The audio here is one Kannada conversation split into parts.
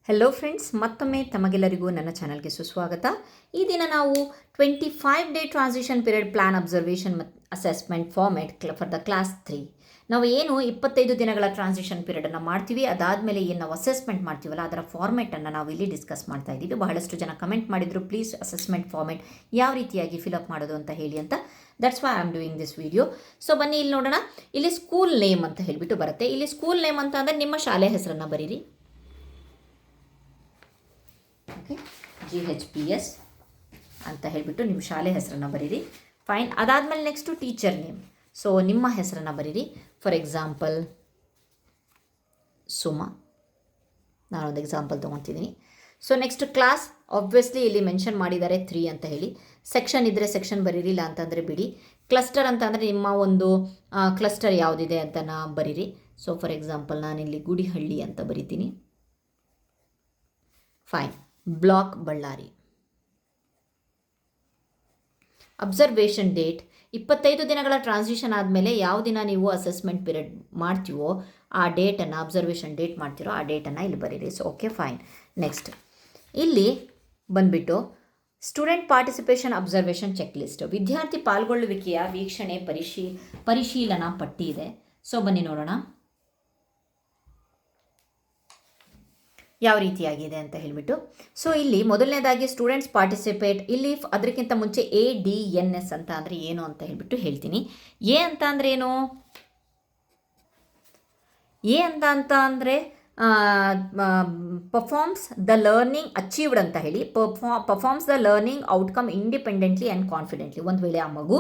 ಹೆಲೋ ಫ್ರೆಂಡ್ಸ್, ಮತ್ತೊಮ್ಮೆ ತಮಗೆಲ್ಲರಿಗೂ ನನ್ನ ಚಾನಲ್ಗೆ ಸುಸ್ವಾಗತ. ಈ ದಿನ ನಾವು 25 day transition period plan observation ಮತ್ತು assessment format for the class 3. ನಾವು ಏನು 25 ದಿನಗಳ ಟ್ರಾನ್ಸಿಷನ್ ಪೀರಿಯಡನ್ನು ಮಾಡ್ತೀವಿ, ಅದಾದಮೇಲೆ ಏನು ನಾವು ಅಸೆಸ್ಮೆಂಟ್ ಮಾಡ್ತೀವಲ್ಲ ಅದರ ಫಾರ್ಮೆಟನ್ನು ನಾವು ಇಲ್ಲಿ ಡಿಸ್ಕಸ್ ಮಾಡ್ತಾ ಇದ್ದೀವಿ. ಬಹಳಷ್ಟು ಜನ ಕಮೆಂಟ್ ಮಾಡಿದ್ರು, ಪ್ಲೀಸ್ ಅಸೆಸ್ಮೆಂಟ್ ಫಾರ್ಮೆಟ್ ಯಾವ ರೀತಿಯಾಗಿ ಫಿಲಪ್ ಮಾಡೋದು ಅಂತ ಹೇಳಿ ಅಂತ. That's why I am doing this video. So ಬನ್ನಿ ಇಲ್ಲಿ ನೋಡೋಣ. ಇಲ್ಲಿ ಸ್ಕೂಲ್ ನೇಮ್ ಅಂತ ಹೇಳಿಬಿಟ್ಟು ಬರುತ್ತೆ. ಇಲ್ಲಿ ಸ್ಕೂಲ್ ನೇಮ್ ಅಂತ ಅಂದರೆ ನಿಮ್ಮ ಶಾಲೆ ಹೆಸರನ್ನು ಬರೀರಿ. GHPS ಅಂತ ಹೇಳಿಬಿಟ್ಟು ನಿಮ್ಮ ಶಾಲೆ ಹೆಸರನ್ನು ಬರೀರಿ. ಫೈನ್. ಅದಾದಮೇಲೆ ನೆಕ್ಸ್ಟು ಟೀಚರ್ ನೇಮ್. ಸೊ ನಿಮ್ಮ ಹೆಸರನ್ನು ಬರೀರಿ. ಫಾರ್ ಎಕ್ಸಾಂಪಲ್ ಸುಮಾ, ನಾನೊಂದು ಎಕ್ಸಾಂಪಲ್ ತೊಗೊತಿದ್ದೀನಿ. ಸೊ ನೆಕ್ಸ್ಟ್ ಕ್ಲಾಸ್, ಆಬ್ವಿಯಸ್ಲಿ ಇಲ್ಲಿ ಮೆನ್ಷನ್ ಮಾಡಿದ್ದಾರೆ 3 ಅಂತ ಹೇಳಿ. ಸೆಕ್ಷನ್ ಇದ್ದರೆ ಸೆಕ್ಷನ್ ಬರೀರಿ, ಇಲ್ಲ ಅಂತಂದರೆ ಬಿಡಿ. ಕ್ಲಸ್ಟರ್ ಅಂತ ಅಂದರೆ ನಿಮ್ಮ ಒಂದು ಕ್ಲಸ್ಟರ್ ಯಾವುದಿದೆ ಅಂತ ಬರೀರಿ. ಸೊ ಫಾರ್ ಎಕ್ಸಾಂಪಲ್ ನಾನಿಲ್ಲಿ ಗುಡಿಹಳ್ಳಿ ಅಂತ ಬರಿತೀನಿ. Fine. Block Ballari. Observation date, 25 ದಿನಗಳ ಟ್ರಾನ್ಸಿಷನ್ ಆದಮೇಲೆ ಯಾವ ದಿನ ನೀವು ಅಸೆಸ್ಮೆಂಟ್ ಪೀರಿಯಡ್ ಮಾಡ್ತೀವೋ ಆ ಡೇಟನ್ನು, ಅಬ್ಸರ್ವೇಷನ್ ಡೇಟ್ ಮಾಡ್ತೀರೋ ಆ ಡೇಟನ್ನು ಇಲ್ಲಿ ಬರೀರಿ. So okay, fine. ನೆಕ್ಸ್ಟ್ ಇಲ್ಲಿ ಬಂದುಬಿಟ್ಟು student participation observation check list, ವಿದ್ಯಾರ್ಥಿ ಪಾಲ್ಗೊಳ್ಳುವಿಕೆಯ ವೀಕ್ಷಣೆ ಪರಿಶೀಲನಾ ಪಟ್ಟಿ ಇದೆ. ಸೊ ಬನ್ನಿ ನೋಡೋಣ ಯಾವ ರೀತಿಯಾಗಿದೆ ಅಂತ ಹೇಳಿಬಿಟ್ಟು. ಸೊ ಇಲ್ಲಿ ಮೊದಲನೇದಾಗಿ ಸ್ಟೂಡೆಂಟ್ಸ್ ಪಾರ್ಟಿಸಿಪೇಟ್, ಇಲ್ಲಿ ಅದಕ್ಕಿಂತ ಮುಂಚೆ ADNS ಅಂತ ಅಂದರೆ ಏನು ಅಂತ ಹೇಳಿಬಿಟ್ಟು ಹೇಳ್ತೀನಿ. ಎ ಅಂತ ಅಂದರೆ ಏನು? ಎ ಅಂತ ಅಂದರೆ ಪರ್ಫಾರ್ಮ್ಸ್ ದ ಲರ್ನಿಂಗ್ ಅಚೀವ್ಡ್ ಅಂತ ಹೇಳಿ. Performs the learning outcome independently and confidently. ಒಂದು ವೇಳೆ ಆ ಮಗು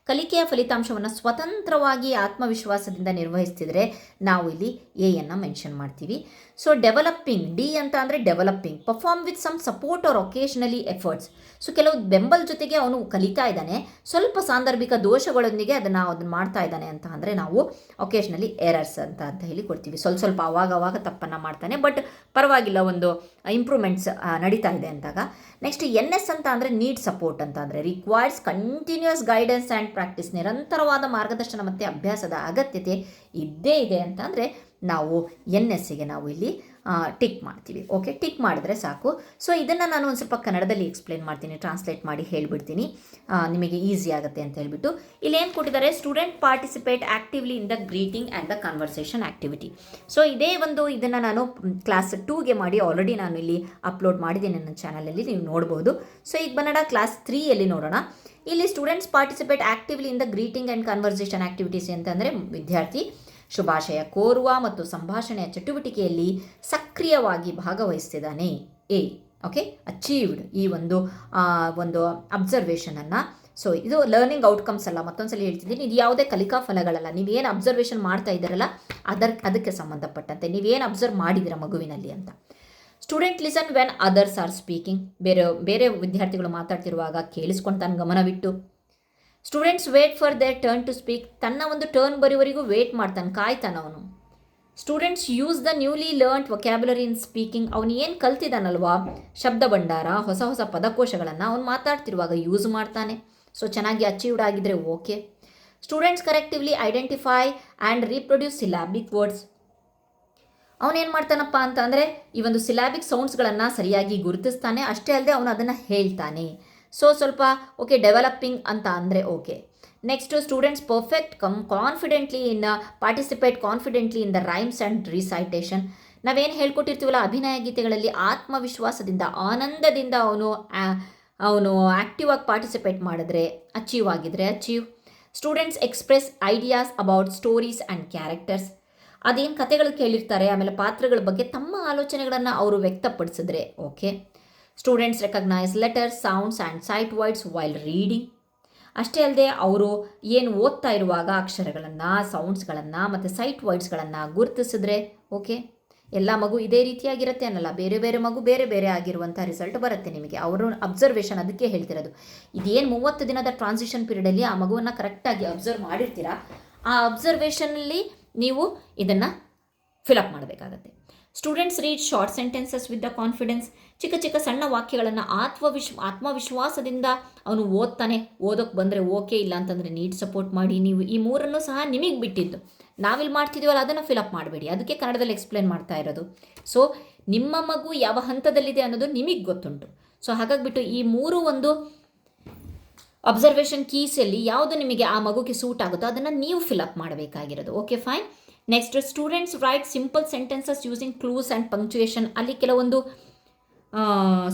ಕಲಿಕೆಯ ಫಲಿತಾಂಶವನ್ನು ಸ್ವತಂತ್ರವಾಗಿ ಆತ್ಮವಿಶ್ವಾಸದಿಂದ ನಿರ್ವಹಿಸ್ತಿದ್ರೆ ನಾವು ಇಲ್ಲಿ ಎಯನ್ನು ಮೆನ್ಷನ್ ಮಾಡ್ತೀವಿ. ಸೊ ಡೆವಲಪಿಂಗ್, ಡಿ ಅಂತ ಅಂದರೆ developing, perform with some support or occasionally efforts. So ಕೆಲವು ಬೆಂಬಲ ಜೊತೆಗೆ ಅವನು ಕಲಿತಾ ಇದ್ದಾನೆ, ಸ್ವಲ್ಪ ಸಾಂದರ್ಭಿಕ ದೋಷಗಳೊಂದಿಗೆ ಅದನ್ನು ಮಾಡ್ತಾ ಇದ್ದಾನೆ ಅಂತ ಅಂದರೆ ನಾವು ಒಕೇಶನಲಿ ಎರರ್ಸ್ ಅಂತ ಹೇಳಿ ಕೊಡ್ತೀವಿ. ಸ್ವಲ್ಪ ಅವಾಗ ತಪ್ಪನ್ನು ಮಾಡ್ತಾನೆ, ಬಟ್ ಪರವಾಗಿಲ್ಲ, ಒಂದು ಇಂಪ್ರೂವ್ಮೆಂಟ್ಸ್ ನಡೀತಾ ಇದೆ ಅಂತಾಗ. ನೆಕ್ಸ್ಟ್ NS ಅಂತ ಅಂದರೆ ನೀಡ್ ಸಪೋರ್ಟ್ ಅಂತ ಅಂದರೆ requires continuous guidance and practice, ನಿರಂತರವಾದ ಮಾರ್ಗದರ್ಶನ ಮತ್ತು ಅಭ್ಯಾಸದ ಅಗತ್ಯತೆ ಇದ್ದೇ ಇದೆ ಅಂತ ಅಂದರೆ ನಾವು NSಗೆ ನಾವು ಇಲ್ಲಿ ಟಿಕ್ ಮಾಡ್ತೀವಿ. ಓಕೆ, ಟಿಕ್ ಮಾಡಿದ್ರೆ ಸಾಕು. ಸೊ ಇದನ್ನು ನಾನು ಒಂದು ಸ್ವಲ್ಪ ಕನ್ನಡದಲ್ಲಿ ಎಕ್ಸ್ಪ್ಲೇನ್ ಮಾಡ್ತೀನಿ, ಟ್ರಾನ್ಸ್ಲೇಟ್ ಮಾಡಿ ಹೇಳಿಬಿಡ್ತೀನಿ, ನಿಮಗೆ ಈಸಿ ಆಗುತ್ತೆ ಅಂತ ಹೇಳಿಬಿಟ್ಟು. ಇಲ್ಲಿ ಏನು ಕೊಟ್ಟಿದ್ದಾರೆ, student participate actively in the greeting and the conversation activity. So ಇದೇ ಒಂದು ಇದನ್ನು ನಾನು ಕ್ಲಾಸ್ 2ಗೆ ಮಾಡಿ ಆಲ್ರೆಡಿ ನಾನು ಇಲ್ಲಿ ಅಪ್ಲೋಡ್ ಮಾಡಿದ್ದೀನಿ ನನ್ನ ಚಾನಲಲ್ಲಿ, ನೀವು ನೋಡ್ಬೋದು. ಸೊ ಈಗ ಬನ್ನಡ ಕ್ಲಾಸ್ 3ಯಲ್ಲಿ ನೋಡೋಣ. ಇಲ್ಲಿ students participate actively in the greeting and conversation activities ಅಂತಂದರೆ ವಿದ್ಯಾರ್ಥಿ ಶುಭಾಶಯ ಕೋರುವ ಮತ್ತು ಸಂಭಾಷಣೆಯ ಚಟುವಟಿಕೆಯಲ್ಲಿ ಸಕ್ರಿಯವಾಗಿ ಭಾಗವಹಿಸ್ತಿದ್ದಾನೆ. ಓಕೆ, ಅಚೀವ್ಡ್ ಈ ಒಂದು ಅಬ್ಸರ್ವೇಷನನ್ನು. ಸೊ ಇದು ಲರ್ನಿಂಗ್ ಔಟ್ಕಮ್ಸ್ ಅಲ್ಲ, ಮತ್ತೊಂದ್ಸಲ ಹೇಳ್ತಿದ್ದೀನಿ, ಇದು ಯಾವುದೇ ಕಲಿಕಾ ಫಲಗಳಲ್ಲ. ನೀವೇನು ಅಬ್ಸರ್ವೇಷನ್ ಮಾಡ್ತಾ ಇದ್ದಾರಲ್ಲ ಅದಕ್ಕೆ ಸಂಬಂಧಪಟ್ಟಂತೆ ನೀವೇನು ಅಬ್ಸರ್ವ್ ಮಾಡಿದ್ದೀರ ಮಗುವಿನಲ್ಲಿ ಅಂತ. Student listen when others are speaking, ಬೇರೆ ವಿದ್ಯಾರ್ಥಿಗಳು ಮಾತಾಡ್ತಿರುವಾಗ ಕೇಳಿಸ್ಕೊಳ್ತಾನೆ ಗಮನವಿಟ್ಟು. Students wait for their turn to speak, ತನ್ನ ಒಂದು ಟರ್ನ್ ಬರೋವರೆಗೂ ವೇಟ್ ಮಾಡ್ತಾನೆ, ಕಾಯ್ತಾನೆ ಅವನು. Students use the newly learned vocabulary in speaking, ಅವನು ಏನು ಕಲ್ತಿದ್ದಾನಲ್ವಾ ಶಬ್ದ ಭಂಡಾರ, ಹೊಸ ಪದಕೋಶಗಳನ್ನು ಅವನು ಮಾತಾಡ್ತಿರುವಾಗ ಯೂಸ್ ಮಾಡ್ತಾನೆ. ಸೊ ಚೆನ್ನಾಗಿ ಅಚೀವ್ಡ್ ಆಗಿದ್ರೆ okay. Students correctively identify and reproduce syllabic words, ಅವನೇನು ಮಾಡ್ತಾನಪ್ಪ ಅಂತ ಅಂದರೆ ಈ ಒಂದು ಸಿಲಾಬಿಕ್ ಸೌಂಡ್ಸ್ಗಳನ್ನು ಸರಿಯಾಗಿ ಗುರುತಿಸ್ತಾನೆ, ಅಷ್ಟೇ ಅಲ್ಲದೆ ಅವನು ಅದನ್ನು ಹೇಳ್ತಾನೆ. ಸೊ ಸ್ವಲ್ಪ ಓಕೆ, ಡೆವಲಪಿಂಗ್ ಅಂತ ಅಂದರೆ okay. Next students perfect confidently participate confidently in the rhymes and recitation. ನಾವೇನು ಹೇಳ್ಕೊಟ್ಟಿರ್ತೀವಲ್ಲ ಅಭಿನಯ ಗೀತೆಗಳಲ್ಲಿ ಆತ್ಮವಿಶ್ವಾಸದಿಂದ ಆನಂದದಿಂದ ಅವನು ಆ್ಯಕ್ಟಿವ್ ಆಗಿ ಪಾರ್ಟಿಸಿಪೇಟ್ ಮಾಡಿದ್ರೆ ಅಚೀವ್ ಆಗಿದ್ರೆ achieve. Students express ideas about stories and characters, ಅದೇನು ಕಥೆಗಳು ಕೇಳಿರ್ತಾರೆ ಆಮೇಲೆ ಪಾತ್ರಗಳ ಬಗ್ಗೆ ತಮ್ಮ ಆಲೋಚನೆಗಳನ್ನು ಅವರು ವ್ಯಕ್ತಪಡಿಸಿದ್ರೆ okay. Students recognise letters, sounds and sight words while reading, ಅಷ್ಟೇ ಅಲ್ಲದೆ ಅವರು ಏನು ಓದ್ತಾ ಇರುವಾಗ ಅಕ್ಷರಗಳನ್ನು, ಸೌಂಡ್ಸ್ಗಳನ್ನು ಮತ್ತು ಸೈಟ್ ವರ್ಡ್ಸ್ಗಳನ್ನು ಗುರುತಿಸಿದ್ರೆ ಓಕೆ. ಎಲ್ಲ ಮಗು ಇದೇ ರೀತಿಯಾಗಿರುತ್ತೆ ಅನ್ನಲ್ಲ, ಬೇರೆ ಮಗು ಬೇರೆ ಆಗಿರುವಂಥ ರಿಸಲ್ಟ್ ಬರುತ್ತೆ ನಿಮಗೆ. ಅವರು ಅಬ್ಸರ್ವೇಷನ್ ಅದಕ್ಕೆ ಹೇಳ್ತಿರೋದು. ಇದೇನು 30 ದಿನದ ಟ್ರಾನ್ಸಿಷನ್ ಪೀರಿಯಡಲ್ಲಿ ಆ ಮಗುವನ್ನು ಕರೆಕ್ಟಾಗಿ ಅಬ್ಸರ್ವ್ ಮಾಡಿರ್ತೀರಾ, ಆ ಅಬ್ಸರ್ವೇಷನಲ್ಲಿ ನೀವು ಇದನ್ನು ಫಿಲಪ್ ಮಾಡಬೇಕಾಗತ್ತೆ. Students read short sentences with the confidence, ಚಿಕ್ಕ ಸಣ್ಣ ವಾಕ್ಯಗಳನ್ನು ಆತ್ಮವಿಶ್ವಾಸದಿಂದ ಅವನು ಓದ್ತಾನೆ. ಓದೋಕ್ಕೆ ಬಂದರೆ ಓಕೆ, ಇಲ್ಲ ಅಂತಂದರೆ ನೀಡ್ ಸಪೋರ್ಟ್ ಮಾಡಿ. ನೀವು ಈ ಮೂರನ್ನು ಸಹ ನಿಮಗೆ ಬಿಟ್ಟಿದ್ದು, ನಾವಿಲ್ಲಿ ಮಾಡ್ತಿದ್ದೀವಲ್ಲ ಅದನ್ನು ಫಿಲಪ್ ಮಾಡಬೇಡಿ, ಅದಕ್ಕೆ ಕನ್ನಡದಲ್ಲಿ ಎಕ್ಸ್ಪ್ಲೇನ್ ಮಾಡ್ತಾ ಇರೋದು. ಸೊ ನಿಮ್ಮ ಮಗು ಯಾವ ಹಂತದಲ್ಲಿದೆ ಅನ್ನೋದು ನಿಮಗೆ ಗೊತ್ತುಂಟು. ಸೊ ಹಾಗಾಗಿಬಿಟ್ಟು ಈ ಮೂರು ಒಂದು ಅಬ್ಸರ್ವೇಷನ್ ಕೀಸಲ್ಲಿ ಯಾವುದು ನಿಮಗೆ ಆ ಮಗುಗೆ ಸೂಟ್ ಆಗುತ್ತೋ ಅದನ್ನು ನೀವು ಫಿಲಪ್ ಮಾಡಬೇಕಾಗಿರೋದು. Okay fine. Next, students write simple sentences using clues and punctuation. ಅಲ್ಲಿ ಕೆಲವೊಂದು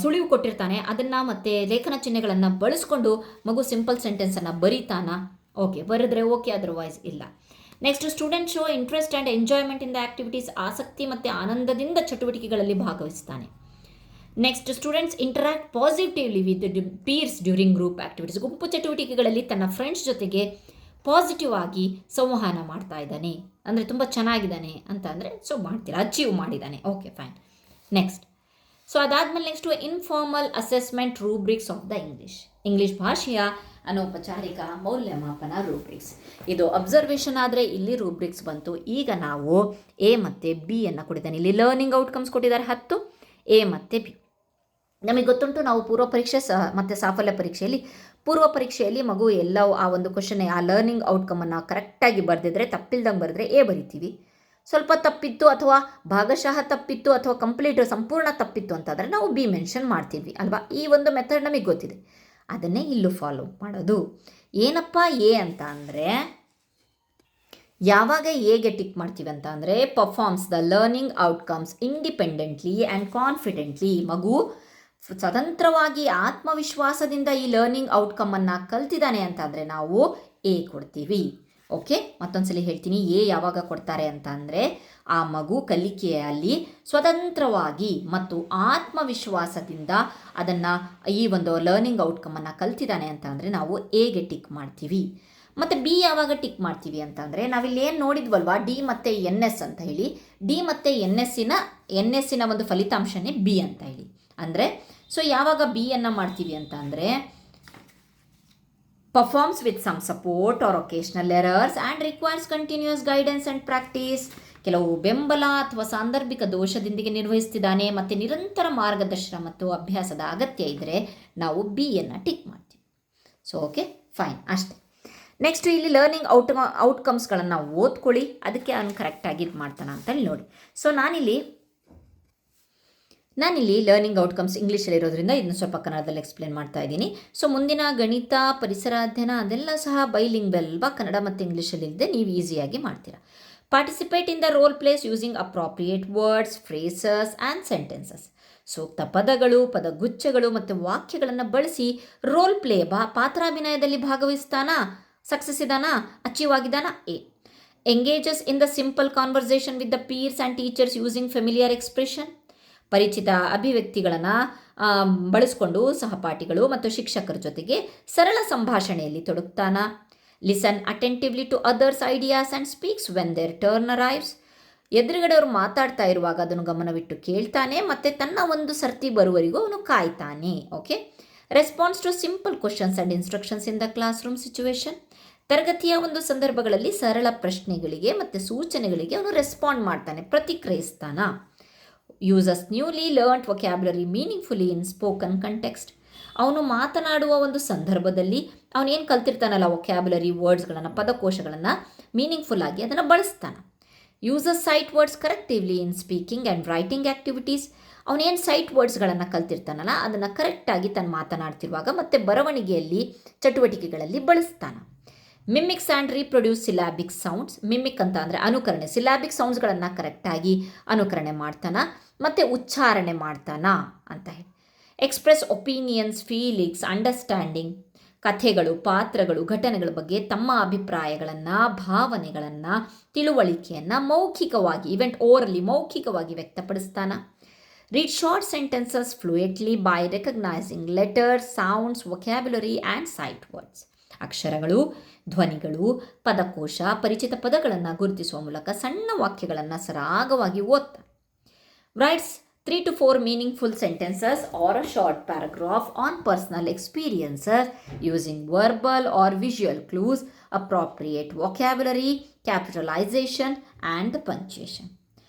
ಸುಳಿವು ಕೊಟ್ಟಿರ್ತಾನೆ, ಅದನ್ನು ಮತ್ತು ಲೇಖನ ಚಿಹ್ನೆಗಳನ್ನು ಬಳಸ್ಕೊಂಡು ಮಗು ಸಿಂಪಲ್ ಸೆಂಟೆನ್ಸನ್ನು ಬರೀತಾನ. ಓಕೆ, ಬರೆದ್ರೆ ಓಕೆ, ಅದರ್ವೈಸ್ ಇಲ್ಲ. Next, student show interest and enjoyment in the activities. ಆಸಕ್ತಿ ಮತ್ತು ಆನಂದದಿಂದ ಚಟುವಟಿಕೆಗಳಲ್ಲಿ ಭಾಗವಹಿಸ್ತಾನೆ. Next, students interact positively with peers during group activities. ಗುಂಪು ಚಟುವಟಿಕೆಗಳಲ್ಲಿ ತನ್ನ ಫ್ರೆಂಡ್ಸ್ ಜೊತೆಗೆ ಪಾಸಿಟಿವ್ ಆಗಿ ಸಂವಹನ ಮಾಡ್ತಾ ಇದ್ದಾನೆ, ಅಂದರೆ ತುಂಬ ಚೆನ್ನಾಗಿದ್ದಾನೆ ಅಂತ ಅಂದರೆ ಸೊ ಮಾಡ್ತೀರಾ, ಅಚೀವ್ ಮಾಡಿದ್ದಾನೆ. Okay fine. ನೆಕ್ಸ್ಟ್, ಸೊ ಅದಾದಮೇಲೆ next informal assessment rubrics of the English ಭಾಷೆಯ ಅನೌಪಚಾರಿಕ ಮೌಲ್ಯಮಾಪನ ರೂಬ್ರಿಕ್ಸ್. ಇದು ಅಬ್ಸರ್ವೇಷನ್ ಆದರೆ ಇಲ್ಲಿ ರೂಬ್ರಿಕ್ಸ್ ಬಂತು. ಈಗ ನಾವು ಎ ಮತ್ತು ಬಿ ಅನ್ನು ಕೊಟ್ಟಿದ್ದಾನೆ. ಇಲ್ಲಿ ಲರ್ನಿಂಗ್ ಔಟ್ಕಮ್ಸ್ ಕೊಟ್ಟಿದ್ದಾರೆ 10, ಎ ಮತ್ತು ಬಿ. ನಮಗೆ ಗೊತ್ತುಂಟು, ನಾವು ಪೂರ್ವ ಪರೀಕ್ಷೆ ಮತ್ತು ಸಾಫಲ್ಯ ಪರೀಕ್ಷೆಯಲ್ಲಿ ಪೂರ್ವ ಪರೀಕ್ಷೆಯಲ್ಲಿ ಮಗು ಎಲ್ಲವೂ ಆ ಒಂದು ಕ್ವಶನ್ ಆ ಲರ್ನಿಂಗ್ ಔಟ್ಕಮನ್ನು ಕರೆಕ್ಟಾಗಿ ಬರೆದಿದ್ರೆ, ತಪ್ಪಿಲ್ದಂಗೆ ಬರೆದ್ರೆ ಎ ಬರಿತೀವಿ. ಸ್ವಲ್ಪ ತಪ್ಪಿತ್ತು ಅಥವಾ ಭಾಗಶಃ ತಪ್ಪಿತ್ತು ಅಥವಾ ಸಂಪೂರ್ಣ ತಪ್ಪಿತ್ತು ಅಂತಂದರೆ ನಾವು ಬಿ ಮೆನ್ಷನ್ ಮಾಡ್ತಿದ್ವಿ ಅಲ್ವಾ. ಈ ಒಂದು ಮೆಥಡ್ ನಮಗೆ ಗೊತ್ತಿದೆ, ಅದನ್ನೇ ಇಲ್ಲೂ ಫಾಲೋ ಮಾಡೋದು. ಏನಪ್ಪ ಎ ಅಂತ ಅಂದರೆ, ಯಾವಾಗ ಎಗೆ ಟಿಕ್ ಮಾಡ್ತೀವಿ ಅಂತ ಅಂದರೆ, performs the learning outcomes independently and confidently. ಮಗು ಸ್ವತಂತ್ರವಾಗಿ ಆತ್ಮವಿಶ್ವಾಸದಿಂದ ಈ ಲರ್ನಿಂಗ್ ಔಟ್ಕಮನ್ನು ಕಲ್ತಿದ್ದಾನೆ ಅಂತಂದರೆ ನಾವು ಎ ಕೊಡ್ತೀವಿ. ಓಕೆ, ಮತ್ತೊಂದ್ಸಲಿ ಹೇಳ್ತೀನಿ, ಎ ಯಾವಾಗ ಕೊಡ್ತಾರೆ ಅಂತ ಅಂದರೆ, ಆ ಮಗು ಕಲಿಕೆಯಲ್ಲಿ ಸ್ವತಂತ್ರವಾಗಿ ಮತ್ತು ಆತ್ಮವಿಶ್ವಾಸದಿಂದ ಅದನ್ನು ಈ ಒಂದು ಲರ್ನಿಂಗ್ ಔಟ್ಕಮನ್ನು ಕಲ್ತಿದ್ದಾನೆ ಅಂತ ಅಂದರೆ ನಾವು ಎಗೆ ಟಿಕ್ ಮಾಡ್ತೀವಿ. ಮತ್ತು ಬಿ ಯಾವಾಗ ಟಿಕ್ ಮಾಡ್ತೀವಿ ಅಂತಂದರೆ, ನಾವಿಲ್ಲಿ ಏನು ನೋಡಿದ್ವಲ್ವಾ, ಡಿ ಮತ್ತು ಎನ್ ಎಸ್ ಅಂತ ಹೇಳಿ, ಡಿ ಮತ್ತು ಎನ್ ಎಸ್ಸಿನ ಒಂದು ಫಲಿತಾಂಶನೇ ಬಿ ಅಂತ ಹೇಳಿ. ಅಂದರೆ ಸೊ ಯಾವಾಗ ಬಿ ಅನ್ನು ಮಾಡ್ತೀವಿ ಅಂತ ಅಂದರೆ, performs with some support or occasional errors and requires continuous guidance and practice. ಕೆಲವು ಬೆಂಬಲ ಅಥವಾ ಸಾಂದರ್ಭಿಕ ದೋಷದೊಂದಿಗೆ ನಿರ್ವಹಿಸ್ತಿದ್ದಾನೆ ಮತ್ತು ನಿರಂತರ ಮಾರ್ಗದರ್ಶನ ಮತ್ತು ಅಭ್ಯಾಸದ ಅಗತ್ಯ ಇದ್ದರೆ ನಾವು ಬಿ ಅನ್ನು ಟಿಕ್ ಮಾಡ್ತೀವಿ. ಸೊ ಓಕೆ ಫೈನ್, ಅಷ್ಟೇ. ನೆಕ್ಸ್ಟ್, ಇಲ್ಲಿ ಲರ್ನಿಂಗ್ ಔಟ್ಕಮ್ಸ್ಗಳನ್ನು ಓದ್ಕೊಳ್ಳಿ, ಅದಕ್ಕೆ ಅವನು ಕರೆಕ್ಟಾಗಿ ಇದು ಮಾಡ್ತಾನೆ ಅಂತ ನೋಡಿ. ಸೊ ನಾನಿಲ್ಲಿ ಲರ್ನಿಂಗ್ ಔಟ್ಕಮ್ಸ್ ಇಂಗ್ಲೀಷಲ್ಲಿರೋದ್ರಿಂದ ಇದನ್ನು ಸ್ವಲ್ಪ ಕನ್ನಡದಲ್ಲಿ ಎಕ್ಸ್ಪ್ಲೇನ್ ಮಾಡ್ತಾ ಇದ್ದೀನಿ. ಸೊ ಮುಂದಿನ ಗಣಿತ, ಪರಿಸರ ಅಧ್ಯಯನ ಅದೆಲ್ಲ ಸಹ ಬೈಲಿಂಗ್ವೆಲ್ ಅಲ್ವಾ, ಕನ್ನಡ ಮತ್ತು ಇಂಗ್ಲೀಷಲ್ಲಿದ್ದೆ ನೀವು ಈಸಿಯಾಗಿ ಮಾಡ್ತೀರಾ. Participate in the role plays using appropriate words, phrases and sentences. ಸೂಕ್ತ ಪದಗಳು, ಪದಗುಚ್ಛಗಳು ಮತ್ತು ವಾಕ್ಯಗಳನ್ನು ಬಳಸಿ ರೋಲ್ ಪ್ಲೇ ಪಾತ್ರಾಭಿನಯದಲ್ಲಿ ಭಾಗವಹಿಸ್ತಾನಾ, ಸಕ್ಸಸ್ ಇದಾನಾ, ಅಚೀವ್ ಆಗಿದ್ದಾನಾ. A. Engages in the simple conversation with the peers and teachers using familiar expression. ಪರಿಚಿತ ಅಭಿವ್ಯಕ್ತಿಗಳನ್ನು ಬಳಸಿಕೊಂಡು ಸಹಪಾಠಿಗಳು ಮತ್ತು ಶಿಕ್ಷಕರ ಜೊತೆಗೆ ಸರಳ ಸಂಭಾಷಣೆಯಲ್ಲಿ ತೊಡಗ್ತಾನ. Listen attentively to others ideas and speaks when their turn arrives. ಎದುರುಗಡೆಯವರು ಮಾತಾಡ್ತಾ ಇರುವಾಗ ಅದನ್ನು ಗಮನವಿಟ್ಟು ಕೇಳ್ತಾನೆ ಮತ್ತು ತನ್ನ ಒಂದು ಸರ್ತಿ ಬರುವವರೆಗೂ ಅವನು ಕಾಯ್ತಾನೆ. Okay. Response to simple questions and instructions in the classroom situation. ತರಗತಿಯ ಒಂದು ಸಂದರ್ಭಗಳಲ್ಲಿ ಸರಳ ಪ್ರಶ್ನೆಗಳಿಗೆ ಮತ್ತು ಸೂಚನೆಗಳಿಗೆ ಅವನು ರೆಸ್ಪಾಂಡ್ ಮಾಡ್ತಾನೆ, ಪ್ರತಿಕ್ರಿಯಿಸ್ತಾನ. ಯೂಸಸ್ ನ್ಯೂಲಿ ಲರ್ನ್ಡ್ ವೊಕ್ಯಾಬ್ಯುಲರಿ ಮೀನಿಂಗ್ಫುಲಿ ಇನ್ ಸ್ಪೋಕನ್ ಕಂಟೆಕ್ಸ್ಟ್. ಅವನು ಮಾತನಾಡುವ ಒಂದು ಸಂದರ್ಭದಲ್ಲಿ ಅವನೇನು ಕಲ್ತಿರ್ತಾನಲ್ಲ ವೊಕ್ಯಾಬ್ಯುಲರಿ ವರ್ಡ್ಸ್ಗಳನ್ನು, ಪದಕೋಶಗಳನ್ನು ಮೀನಿಂಗ್ಫುಲ್ ಆಗಿ ಅದನ್ನು ಬಳಸ್ತಾನೆ. Uses sight words correctively in speaking and writing activities. ಅವನೇನು ಸೈಟ್ ವರ್ಡ್ಸ್ಗಳನ್ನು ಕಲ್ತಿರ್ತಾನಲ್ಲ ಅದನ್ನು ಕರೆಕ್ಟಾಗಿ ತಾನು ಮಾತನಾಡ್ತಿರುವಾಗ ಮತ್ತು ಬರವಣಿಗೆಯಲ್ಲಿ ಚಟುವಟಿಕೆಗಳಲ್ಲಿ ಬಳಸ್ತಾನೆ. Mimics and reproduce syllabic sounds. Mimic ಅಂತ ಅಂದರೆ ಅನುಕರಣೆ, ಸಿಲಾಬಿಕ್ ಸೌಂಡ್ಸ್ಗಳನ್ನು ಕರೆಕ್ಟಾಗಿ ಅನುಕರಣೆ ಮಾಡ್ತಾನ ಮತ್ತು ಉಚ್ಚಾರಣೆ ಮಾಡ್ತಾನ ಅಂತ ಹೇಳಿ. Express opinions, feelings, understanding. ಕಥೆಗಳು, ಪಾತ್ರಗಳು, ಘಟನೆಗಳ ಬಗ್ಗೆ ತಮ್ಮ ಅಭಿಪ್ರಾಯಗಳನ್ನು, ಭಾವನೆಗಳನ್ನು, ತಿಳುವಳಿಕೆಯನ್ನು ಮೌಖಿಕವಾಗಿ, ಇವೆಂಟ್ ಓರಲಿ ಮೌಖಿಕವಾಗಿ ವ್ಯಕ್ತಪಡಿಸ್ತಾನ. Read short sentences fluently by recognising letters, sounds, vocabulary and sight words. ಅಕ್ಷರಗಳು, ಧ್ವನಿಗಳು, ಪದಕೋಶ, ಪರಿಚಿತ ಪದಗಳನ್ನು ಗುರುತಿಸುವ ಮೂಲಕ ಸಣ್ಣ ವಾಕ್ಯಗಳನ್ನು ಸರಾಗವಾಗಿ ಓದ್ತಾನೆ. Rights 3 to 4 meaningful sentences or a short paragraph on personal experiences using verbal or visual clues, appropriate vocabulary, capitalization and punctuation.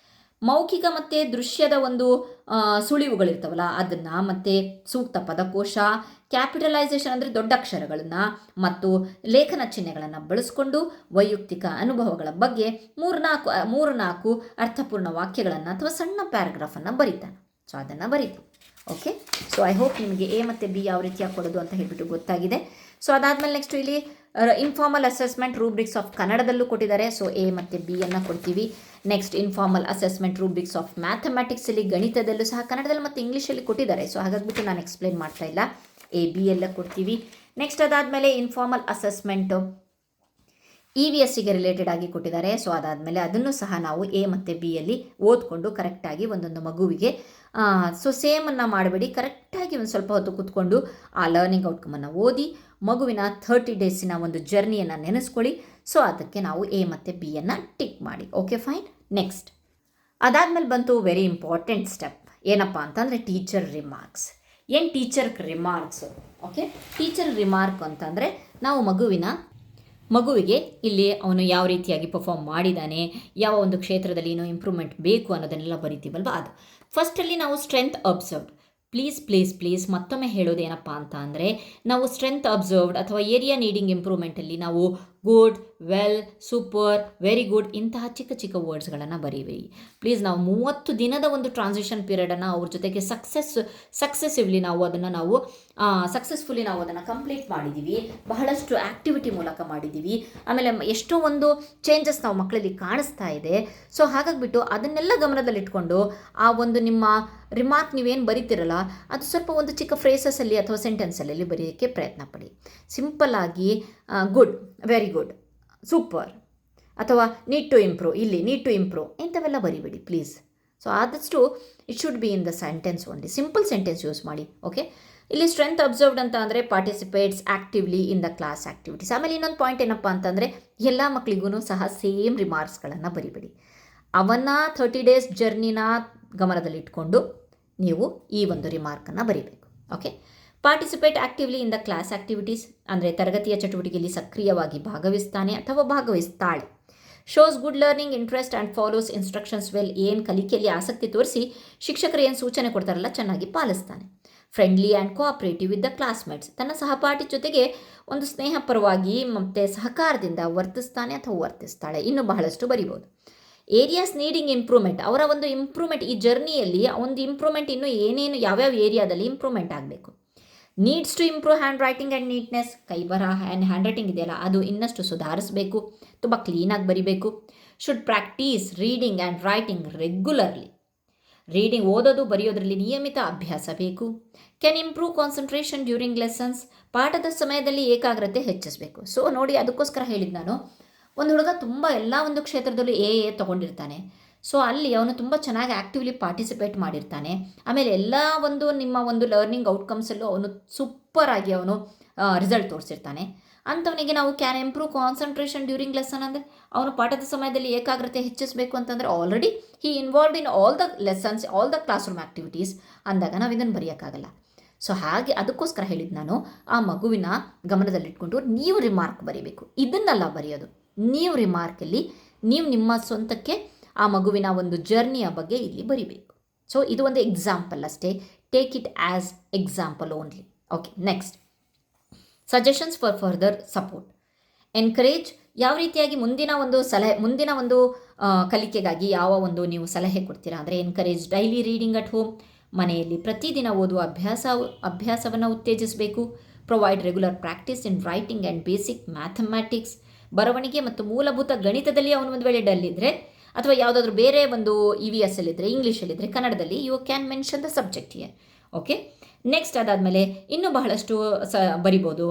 ಮೌಖಿಕ ಮತ್ತು ದೃಶ್ಯದ ಒಂದು ಸುಳಿವುಗಳಿರ್ತಾವಲ್ಲ ಅದನ್ನು, ಮತ್ತು ಸೂಕ್ತ ಪದಕೋಶ, ಕ್ಯಾಪಿಟಲೈಸೇಷನ್ ಅಂದರೆ ದೊಡ್ಡ ಅಕ್ಷರಗಳನ್ನು ಮತ್ತು ಲೇಖನ ಚಿಹ್ನೆಗಳನ್ನು ಬಳಸ್ಕೊಂಡು ವೈಯಕ್ತಿಕ ಅನುಭವಗಳ ಬಗ್ಗೆ ಮೂರು ನಾಲ್ಕು ಅರ್ಥಪೂರ್ಣ ವಾಕ್ಯಗಳನ್ನು ಅಥವಾ ಸಣ್ಣ ಪ್ಯಾರಾಗ್ರಾಫನ್ನು ಬರೀತಾನೆ. ಸೊ ಅದನ್ನು ಬರೀತೀವಿ. ಓಕೆ, ಸೊ ಐ ಹೋಪ್ ನಿಮಗೆ ಎ ಮತ್ತು ಬಿ ಯಾವ ರೀತಿಯಾಗಿ ಕೊಡೋದು ಅಂತ ಹೇಳಿಬಿಟ್ಟು ಗೊತ್ತಾಗಿದೆ. ಸೊ ಅದಾದಮೇಲೆ ನೆಕ್ಸ್ಟ್ ಇಲ್ಲಿ ಇನ್ಫಾರ್ಮಲ್ ಅಸೆಸ್ಮೆಂಟ್ ರೂಬ್ರಿಕ್ಸ್ ಆಫ್ ಕನ್ನಡದಲ್ಲೂ ಕೊಟ್ಟಿದ್ದಾರೆ. ಸೊ ಎ ಮತ್ತು ಬಿ ಅನ್ನು ಕೊಡ್ತೀವಿ. Next informal assessment rubrics of ಮ್ಯಾಥಮೆಟಿಕ್ಸಲ್ಲಿ, ಗಣಿತದಲ್ಲೂ ಸಹ ಕನ್ನಡದಲ್ಲಿ ಮತ್ತು ಇಂಗ್ಲೀಷಲ್ಲಿ ಕೊಟ್ಟಿದ್ದಾರೆ. ಸೊ ಹಾಗಾಗ್ಬಿಟ್ಟು ನಾನು ಎಕ್ಸ್ಪ್ಲೇನ್ ಮಾಡ್ತಾ ಇಲ್ಲ, ಎ ಬಿ ಎಲ್ಲ ಕೊಡ್ತೀವಿ. ನೆಕ್ಸ್ಟ್ ಅದಾದಮೇಲೆ ಇನ್ಫಾರ್ಮಲ್ ಅಸೆಸ್ಮೆಂಟು EVSಗೆ ರಿಲೇಟೆಡ್ ಆಗಿ ಕೊಟ್ಟಿದ್ದಾರೆ. ಸೊ ಅದಾದಮೇಲೆ ಅದನ್ನು ಸಹ ನಾವು ಎ ಮತ್ತು ಬಿಯಲ್ಲಿ ಓದ್ಕೊಂಡು ಕರೆಕ್ಟಾಗಿ ಒಂದೊಂದು ಮಗುವಿಗೆ ಸೊ ಸೇಮನ್ನು ಮಾಡಬೇಡಿ, ಕರೆಕ್ಟಾಗಿ ಒಂದು ಸ್ವಲ್ಪ ಹೊತ್ತು ಕೂತ್ಕೊಂಡು ಆ ಲರ್ನಿಂಗ್ ಔಟ್ಕಮನ್ನು ಓದಿ ಮಗುವಿನ 30 ಡೇಸಿನ ಒಂದು ಜರ್ನಿಯನ್ನು ನೆನೆಸ್ಕೊಳ್ಳಿ. ಸೊ ಅದಕ್ಕೆ ನಾವು ಎ ಮತ್ತು ಬಿಯನ್ನು ಟಿಕ್ ಮಾಡಿ. Okay fine. ನೆಕ್ಸ್ಟ್ ಅದಾದಮೇಲೆ ಬಂತು ವೆರಿ ಇಂಪಾರ್ಟೆಂಟ್ ಸ್ಟೆಪ್. ಏನಪ್ಪ ಅಂತಂದರೆ ಟೀಚರ್ ರಿಮಾರ್ಕ್ಸ್. ಏನು ಟೀಚರ್ ರಿಮಾರ್ಕ್ಸು? ಓಕೆ, ಟೀಚರ್ ರಿಮಾರ್ಕ್ ಅಂತಂದರೆ ನಾವು ಮಗುವಿಗೆ ಇಲ್ಲಿ ಅವನು ಯಾವ ರೀತಿಯಾಗಿ ಪರ್ಫಾರ್ಮ್ ಮಾಡಿದ್ದಾನೆ, ಯಾವ ಒಂದು ಕ್ಷೇತ್ರದಲ್ಲಿ ಏನೋ ಇಂಪ್ರೂವ್ಮೆಂಟ್ ಬೇಕು ಅನ್ನೋದನ್ನೆಲ್ಲ ಬರಿತೀವಲ್ವ ಅದು. ಫಸ್ಟಲ್ಲಿ ನಾವು ಸ್ಟ್ರೆಂತ್ ಅಬ್ಸರ್ವ್ಡ್. ಪ್ಲೀಸ್ ಮತ್ತೊಮ್ಮೆ ಹೇಳೋದೇನಪ್ಪ ಅಂತ ಅಂದರೆ ನಾವು ಸ್ಟ್ರೆಂತ್ ಅಬ್ಸರ್ವ್ಡ್ ಅಥವಾ ಏರಿಯಾ ನೀಡಿಂಗ್ ಇಂಪ್ರೂವ್ಮೆಂಟಲ್ಲಿ ನಾವು good, well, super, very good ಇಂತಹ ಚಿಕ್ಕ ಚಿಕ್ಕ ವರ್ಡ್ಸ್ಗಳನ್ನು ಬರೀವಿ. ಪ್ಲೀಸ್ ನಾವು 30 ದಿನದ ಒಂದು ಟ್ರಾನ್ಸಿಷನ್ ಪೀರಿಯಡನ್ನು ಅವ್ರ ಜೊತೆಗೆ ಸಕ್ಸೆಸಿವ್ಲಿ ನಾವು ಅದನ್ನು ಕಂಪ್ಲೀಟ್ ಮಾಡಿದ್ದೀವಿ. ಬಹಳಷ್ಟು ಆ್ಯಕ್ಟಿವಿಟಿ ಮೂಲಕ ಮಾಡಿದ್ದೀವಿ. ಆಮೇಲೆ ಎಷ್ಟೋ ಒಂದು ಚೇಂಜಸ್ ನಾವು ಮಕ್ಕಳಲ್ಲಿ ಕಾಣಿಸ್ತಾ ಇದೆ. ಸೊ ಹಾಗಾಗಿಬಿಟ್ಟು ಅದನ್ನೆಲ್ಲ ಗಮನದಲ್ಲಿಟ್ಕೊಂಡು ಆ ಒಂದು ನಿಮ್ಮ ರಿಮಾರ್ಕ್ ನೀವೇನು ಬರೀತಿರಲ್ಲ ಅದು ಸ್ವಲ್ಪ ಒಂದು ಚಿಕ್ಕ ಫ್ರೇಸಸಲ್ಲಿ ಅಥವಾ ಸೆಂಟೆನ್ಸಲ್ಲಿ ಬರೆಯೋಕ್ಕೆ ಪ್ರಯತ್ನ ಪಡಿ. ಸಿಂಪಲ್ಲಾಗಿ ಗುಡ್, ವೆರಿ ಗುಡ್, ಸೂಪರ್ ಅಥವಾ ನೀಡ್ ಟು ಇಂಪ್ರೂವ್ ಇಂಥವೆಲ್ಲ ಬರಿಬೇಡಿ ಪ್ಲೀಸ್. ಸೊ ಆದಷ್ಟು it should be in the sentence only. Simple sentence use ಮಾಡಿ. ಓಕೆ, ಇಲ್ಲಿ ಸ್ಟ್ರೆಂತ್ ಅಬ್ಸರ್ವ್ಡ್ ಅಂತ ಅಂದರೆ participates actively in the class activities. ಆಮೇಲೆ ಇನ್ನೊಂದು ಪಾಯಿಂಟ್ ಏನಪ್ಪ ಅಂತಂದರೆ ಎಲ್ಲ ಮಕ್ಕಳಿಗೂ ಸಹ ಸೇಮ್ ರಿಮಾರ್ಕ್ಸ್ಗಳನ್ನು ಬರಿಬೇಡಿ. ಅವನ 30 ಡೇಸ್ ಜರ್ನಿನ ಗಮನದಲ್ಲಿಟ್ಕೊಂಡು ನೀವು ಈ ಒಂದು ರಿಮಾರ್ಕನ್ನು ಬರೀಬೇಕು. Okay, participate actively in the class activities ಅಂದರೆ ತರಗತಿಯ ಚಟುವಟಿಕೆಯಲ್ಲಿ ಸಕ್ರಿಯವಾಗಿ ಭಾಗವಹಿಸ್ತಾನೆ ಅಥವಾ ಭಾಗವಹಿಸ್ತಾಳೆ. Shows good learning interest and follows instructions well. ಏನು ಕಲಿಕೆಯಲ್ಲಿ ಆಸಕ್ತಿ ತೋರಿಸಿ ಶಿಕ್ಷಕರು ಏನು ಸೂಚನೆ ಕೊಡ್ತಾರಲ್ಲ ಚೆನ್ನಾಗಿ ಪಾಲಿಸ್ತಾನೆ. Friendly and cooperative with the classmates. ತನ್ನ ಸಹಪಾಠಿ ಜೊತೆಗೆ ಒಂದು ಸ್ನೇಹಪರವಾಗಿ ಮತ್ತು ಸಹಕಾರದಿಂದ ವರ್ತಿಸ್ತಾನೆ ಅಥವಾ ವರ್ತಿಸ್ತಾಳೆ. ಇನ್ನೂ ಬಹಳಷ್ಟು ಬರಿಬೋದು. Areas needing improvement. ಅವರ ಒಂದು ಇಂಪ್ರೂವ್ಮೆಂಟ್ ಈ ಜರ್ನಿಯಲ್ಲಿ ಒಂದು ಇಂಪ್ರೂವ್ಮೆಂಟ್ ಇನ್ನೂ ಏನೇನು ಯಾವ್ಯಾವ ಏರಿಯಾದಲ್ಲಿ ಇಂಪ್ರೂವ್ಮೆಂಟ್ ಆಗಬೇಕು. Needs to improve handwriting and neatness. ಕೈಬರಹ ಹ್ಯಾಂಡ್ ರೈಟಿಂಗ್ ಇದೆಯಲ್ಲ ಅದು ಇನ್ನಷ್ಟು ಸುಧಾರಿಸಬೇಕು, ತುಂಬ ಕ್ಲೀನಾಗಿ ಬರಿಬೇಕು. Should practise reading and writing regularly. Reading ಓದೋದು ಬರೆಯೋದ್ರಲ್ಲಿ ನಿಯಮಿತ ಅಭ್ಯಾಸ ಬೇಕು. Can improve concentration during lessons. ಪಾಠದ ಸಮಯದಲ್ಲಿ ಏಕಾಗ್ರತೆ ಹೆಚ್ಚಿಸಬೇಕು. ಸೊ ನೋಡಿ, ಅದಕ್ಕೋಸ್ಕರ ಹೇಳಿದ್ದು ನಾನು, ಒಂದು ಹುಡುಗ ತುಂಬ ಎಲ್ಲ ಒಂದು ಕ್ಷೇತ್ರದಲ್ಲೂ ಎ ತೊಗೊಂಡಿರ್ತಾನೆ. ಸೊ ಅಲ್ಲಿ ಅವನು ತುಂಬ ಚೆನ್ನಾಗಿ ಆ್ಯಕ್ಟಿವ್ಲಿ ಪಾರ್ಟಿಸಿಪೇಟ್ ಮಾಡಿರ್ತಾನೆ. ಆಮೇಲೆ ಎಲ್ಲ ಒಂದು ನಿಮ್ಮ ಒಂದು ಲರ್ನಿಂಗ್ ಔಟ್ಕಮ್ಸಲ್ಲೂ ಅವನು ಸೂಪರಾಗಿ ಅವನು ರಿಸಲ್ಟ್ ತೋರಿಸಿರ್ತಾನೆ. ಅಂಥವನಿಗೆ ನಾವು can improve concentration during lesson ಅಂದರೆ ಅವನು ಪಾಠದ ಸಮಯದಲ್ಲಿ ಏಕಾಗ್ರತೆ ಹೆಚ್ಚಿಸಬೇಕು ಅಂತಂದರೆ already he involved in all the lessons, all the class room activities ಅಂದಾಗ ನಾವು ಇದನ್ನು ಬರೆಯೋಕ್ಕಾಗಲ್ಲ. ಸೊ ಹಾಗೆ ಅದಕ್ಕೋಸ್ಕರ ಹೇಳಿದ್ದು ನಾನು, ಆ ಮಗುವಿನ ಗಮನದಲ್ಲಿಟ್ಕೊಂಡು ನೀವು ರಿಮಾರ್ಕ್ ಬರೀಬೇಕು. ಇದನ್ನೆಲ್ಲ ಬರೆಯೋದು ನೀವು ರಿಮಾರ್ಕಲ್ಲಿ ನೀವು ನಿಮ್ಮ ಸ್ವಂತಕ್ಕೆ ಆ ಮಗುವಿನ ಒಂದು ಜರ್ನಿಯ ಬಗ್ಗೆ ಇಲ್ಲಿ ಬರಿಬೇಕು. ಸೊ ಇದು ಒಂದು ಎಕ್ಸಾಂಪಲ್ ಅಷ್ಟೇ. Take it as example only. Okay, next suggestions for further support. Encourage. ಯಾವ ರೀತಿಯಾಗಿ ಮುಂದಿನ ಒಂದು ಕಲಿಕೆಗಾಗಿ ಯಾವ ಒಂದು ನೀವು ಸಲಹೆ ಕೊಡ್ತೀರಾ ಅಂದರೆ encourage daily reading at home. ಮನೆಯಲ್ಲಿ ಪ್ರತಿದಿನ ಓದುವ ಅಭ್ಯಾಸವನ್ನು ಉತ್ತೇಜಿಸಬೇಕು. Provide regular practice in writing and basic mathematics. ಬರವಣಿಗೆ ಮತ್ತು ಮೂಲಭೂತ ಗಣಿತದಲ್ಲಿ ಅವನು ಒಂದು ವೇಳೆ ಡಲ್ ಇದ್ದರೆ ಅಥವಾ ಯಾವುದಾದ್ರೂ ಬೇರೆ ಒಂದು EVS ಅಲ್ಲಿದ್ದರೆ, ಇಂಗ್ಲೀಷಲ್ಲಿದ್ದರೆ, ಕನ್ನಡದಲ್ಲಿ you can mention the subject here. Okay, next ಅದಾದಮೇಲೆ ಇನ್ನೂ ಬಹಳಷ್ಟು ಬರಿಬೋದು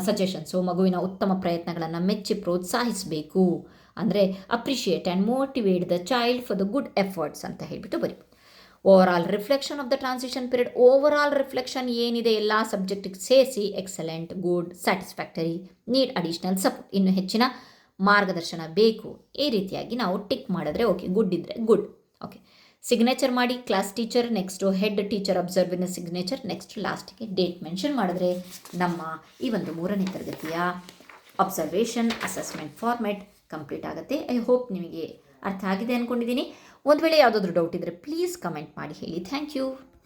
ಸಜೆಷನ್ಸು. ಮಗುವಿನ ಉತ್ತಮ ಪ್ರಯತ್ನಗಳನ್ನು ಮೆಚ್ಚಿ ಪ್ರೋತ್ಸಾಹಿಸಬೇಕು. ಅಂದರೆ appreciate and motivate the child for the good efforts ಅಂತ ಹೇಳಿಬಿಟ್ಟು ಬರಿಬೋದು. Overall reflection of the transition period. Overall reflection ಏನಿದೆ ಎಲ್ಲ ಸಬ್ಜೆಕ್ಟಿಗೆ ಸೇರಿಸಿ excellent, good, satisfactory, need additional support, ಇನ್ನು ಹೆಚ್ಚಿನ ಮಾರ್ಗದರ್ಶನ ಬೇಕು. ಈ ರೀತಿಯಾಗಿ ನಾವು ಟಿಕ್ ಮಾಡಿದ್ರೆ ಓಕೆ, ಗುಡ್ ಇದ್ದರೆ ಗುಡ್. ಓಕೆ, ಸಿಗ್ನೇಚರ್ ಮಾಡಿ class teacher, next head teacher observe in signature, next ಲಾಸ್ಟಿಗೆ ಡೇಟ್ ಮೆನ್ಷನ್ ಮಾಡಿದ್ರೆ ನಮ್ಮ ಈ ಒಂದು 3ನೇ ತರಗತಿಯ ಅಬ್ಸರ್ವೇಷನ್ ಅಸೆಸ್ಮೆಂಟ್ ಫಾರ್ಮೆಟ್ ಕಂಪ್ಲೀಟ್ ಆಗುತ್ತೆ. ಐ ಹೋಪ್ ನಿಮಗೆ ಅರ್ಥ ಆಗಿದೆ ಅಂದ್ಕೊಂಡಿದ್ದೀನಿ. ಒಂದು ವೇಳೆ ಯಾವುದಾದ್ರೂ ಡೌಟ್ ಇದ್ದರೆ ಪ್ಲೀಸ್ ಕಮೆಂಟ್ ಮಾಡಿ ಹೇಳಿ. Thank you.